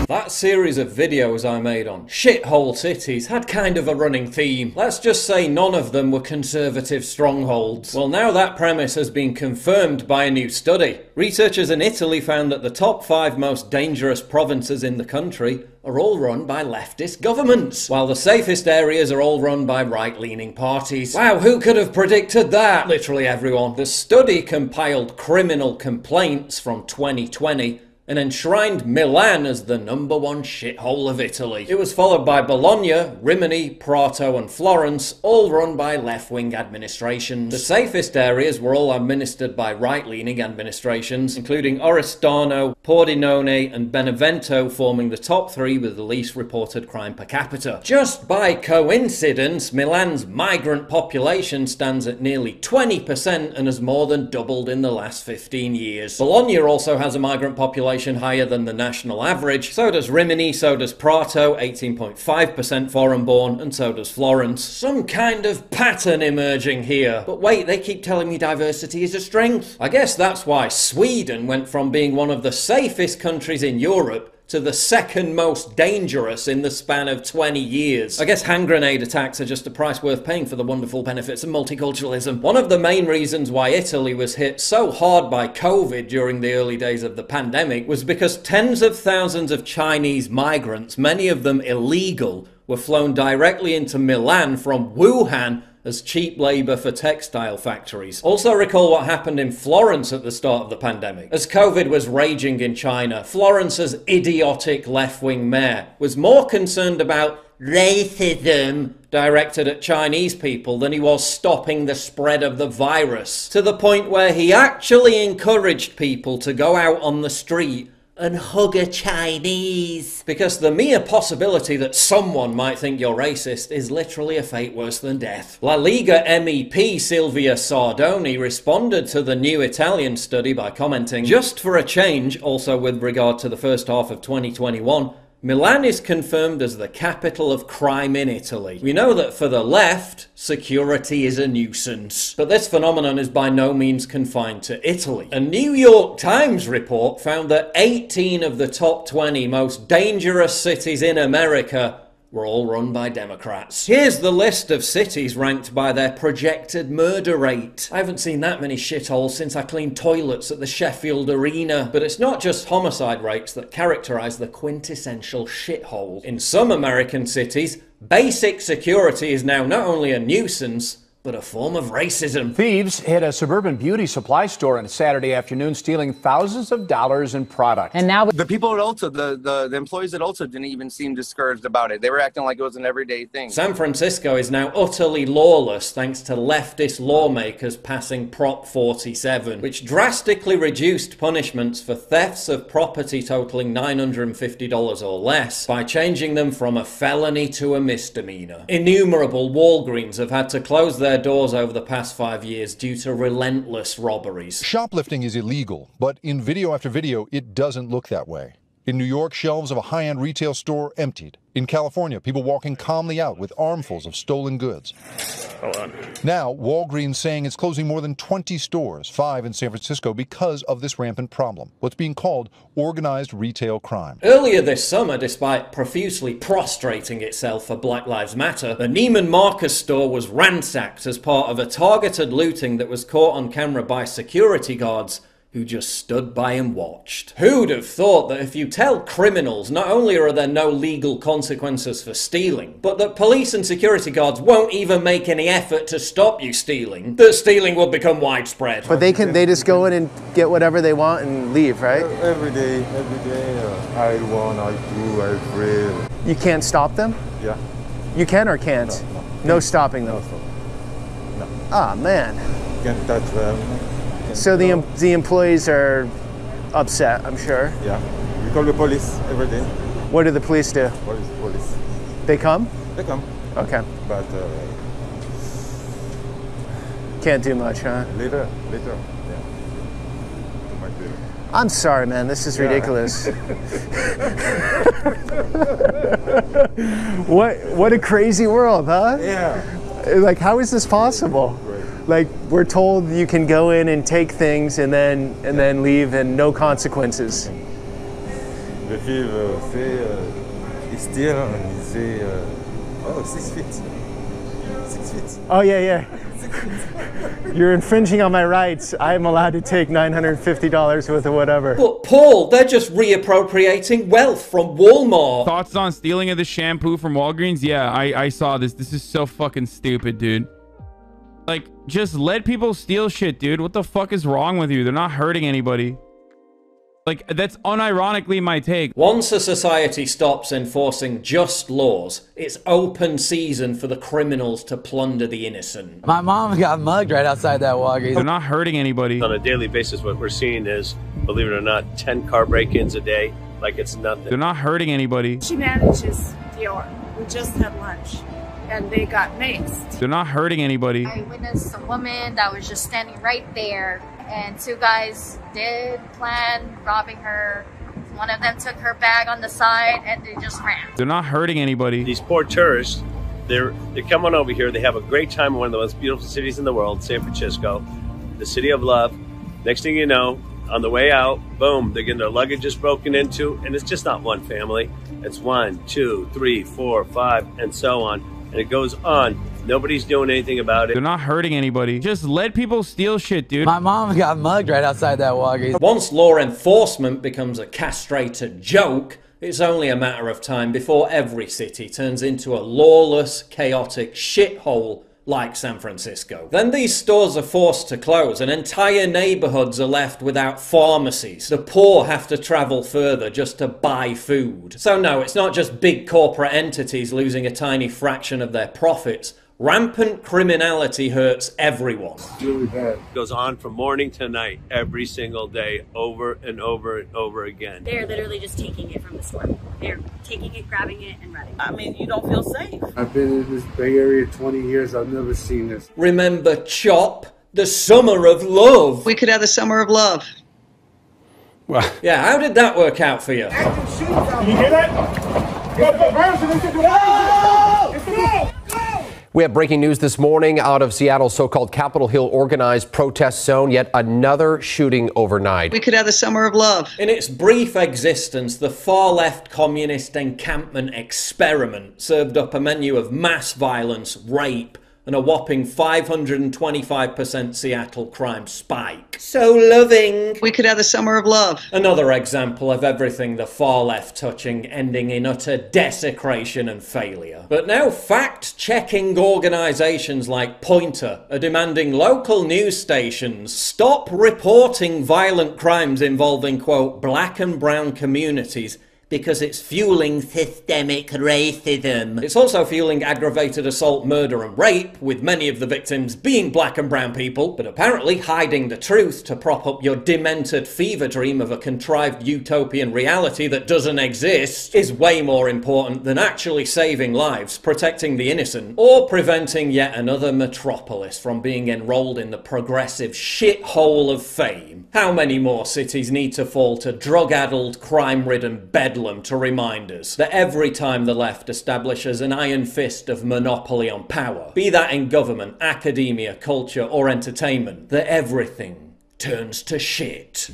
That series of videos I made on shithole cities had kind of a running theme. Let's just say none of them were conservative strongholds. Well, now that premise has been confirmed by a new study. Researchers in Italy found that the top 5 most dangerous provinces in the country are all run by leftist governments, while the safest areas are all run by right-leaning parties. Wow, who could have predicted that? Literally everyone. The study compiled criminal complaints from 2020 and enshrined Milan as the #1 shithole of Italy. It was followed by Bologna, Rimini, Prato and Florence, all run by left-wing administrations. The safest areas were all administered by right-leaning administrations, including Oristano, Pordenone and Benevento forming the top 3 with the least reported crime per capita. Just by coincidence, Milan's migrant population stands at nearly 20% and has more than doubled in the last 15 years. Bologna also has a migrant population higher than the national average, so does Rimini, so does Prato, 18.5% foreign-born, and so does Florence. Some kind of pattern emerging here. But wait, they keep telling me diversity is a strength. I guess that's why Sweden went from being one of the safest countries in Europe to the 2nd most dangerous in the span of 20 years. I guess hand grenade attacks are just a price worth paying for the wonderful benefits of multiculturalism. One of the main reasons why Italy was hit so hard by COVID during the early days of the pandemic was because tens of thousands of Chinese migrants, many of them illegal, were flown directly into Milan from Wuhan as cheap labour for textile factories. Also recall what happened in Florence at the start of the pandemic. As COVID was raging in China, Florence's idiotic left-wing mayor was more concerned about racism directed at Chinese people than he was stopping the spread of the virus, to the point where he actually encouraged people to go out on the street and hug a Chinese. Because the mere possibility that someone might think you're racist is literally a fate worse than death. La Liga MEP Silvia Sardoni responded to the new Italian study by commenting, "Just for a change, also with regard to the first half of 2021, Milan is confirmed as the capital of crime in Italy. We know that for the left, security is a nuisance. But this phenomenon is by no means confined to Italy. A New York Times report found that 18 of the top 20 most dangerous cities in America were all run by Democrats. Here's the list of cities ranked by their projected murder rate. I haven't seen that many shitholes since I cleaned toilets at the Sheffield Arena. But it's not just homicide rates that characterize the quintessential shithole. In some American cities, basic security is now not only a nuisance, but a form of racism. Thieves hit a suburban beauty supply store on Saturday afternoon, stealing thousands of dollars in product. And now the people at Ulta, the employees at Ulta didn't even seem discouraged about it. They were acting like it was an everyday thing. San Francisco is now utterly lawless thanks to leftist lawmakers passing Prop 47, which drastically reduced punishments for thefts of property totaling $950 or less by changing them from a felony to a misdemeanor. Innumerable Walgreens have had to close their doors over the past 5 years due to relentless robberies. Shoplifting is illegal, but in video after video, it doesn't look that way. In New York, shelves of a high-end retail store emptied. In California, people walking calmly out with armfuls of stolen goods. Hold on. Now, Walgreens saying it's closing more than 20 stores, 5 in San Francisco, because of this rampant problem, what's being called organized retail crime. Earlier this summer, despite profusely prostrating itself for Black Lives Matter, the Neiman Marcus store was ransacked as part of a targeted looting that was caught on camera by security guards who just stood by and watched. Who'd have thought that if you tell criminals not only are there no legal consequences for stealing, but that police and security guards won't even make any effort to stop you stealing, that stealing will become widespread. But they just go in and get whatever they want and leave, right? Every day, I want, I do, I pray. You can't stop them? Yeah. You can or can't? No stopping them? No. Ah, man. Can't touch them. So the employees are upset, I'm sure. Yeah. We call the police every day. What do the police do? Police. They come? They come. Okay. But can't do much, huh? Later. Yeah. Too much later. I'm sorry, man. This is ridiculous. What a crazy world, huh? Yeah. Like, how is this possible? Like, we're told you can go in and take things and then leave and no consequences. Le film, c'est... il se tire, il disait... oh, 6 feet. 6 feet. Oh, yeah, yeah. You're infringing on my rights. I'm allowed to take $950 worth of whatever. But Paul, they're just reappropriating wealth from Walmart. Thoughts on stealing of the shampoo from Walgreens? Yeah, I saw this. This is so fucking stupid, dude. Like, just let people steal shit, dude. What the fuck is wrong with you? They're not hurting anybody. Like, that's unironically my take. Once a society stops enforcing just laws, it's open season for the criminals to plunder the innocent. My mom got mugged right outside that Walgreens. They're not hurting anybody. On a daily basis, what we're seeing is, believe it or not, 10 car break-ins a day, like it's nothing. They're not hurting anybody. She manages Dior. We just had lunch, and they got maced. They're not hurting anybody. I witnessed a woman that was just standing right there, and two guys did plan robbing her. One of them took her bag on the side, and they just ran. They're not hurting anybody. These poor tourists, they're coming over here. They have a great time in one of the most beautiful cities in the world, San Francisco, the city of love. Next thing you know, on the way out, boom, they're getting their luggages broken into, and it's just not one family. It's 1, 2, 3, 4, 5, and so on. And it goes on. Nobody's doing anything about it. They're not hurting anybody. Just let people steal shit, dude. My mom got mugged right outside that Walgreens. Once law enforcement becomes a castrated joke, it's only a matter of time before every city turns into a lawless, chaotic shithole like San Francisco. Then these stores are forced to close and entire neighborhoods are left without pharmacies. The poor have to travel further just to buy food. So no, it's not just big corporate entities losing a tiny fraction of their profits. Rampant criminality hurts everyone. Really bad. It goes on from morning to night, every single day, over and over and over again. They're literally just taking it from the store. They're taking it, grabbing it, and running. I mean, you don't feel safe. I've been in this Bay Area 20 years. I've never seen this. Remember CHOP? The Summer of Love. We could have the summer of love. Well, yeah, how did that work out for you? You hear that? We have breaking news this morning out of Seattle's so-called Capitol Hill organized protest zone. Yet another shooting overnight. We could have the summer of love. In its brief existence, the far-left communist encampment experiment served up a menu of mass violence, rape, and a whopping 525% Seattle crime spike. So loving. We could have the summer of love. Another example of everything the far left touching, ending in utter desecration and failure. But now fact-checking organisations like Pointer are demanding local news stations stop reporting violent crimes involving, quote, black and brown communities because it's fueling systemic racism. It's also fueling aggravated assault, murder and rape, with many of the victims being black and brown people, but apparently hiding the truth to prop up your demented fever dream of a contrived utopian reality that doesn't exist is way more important than actually saving lives, protecting the innocent, or preventing yet another metropolis from being enrolled in the progressive shithole of fame. How many more cities need to fall to drug-addled, crime-ridden bedlam to remind us that every time the left establishes an iron fist of monopoly on power, be that in government, academia, culture or entertainment, that everything turns to shit.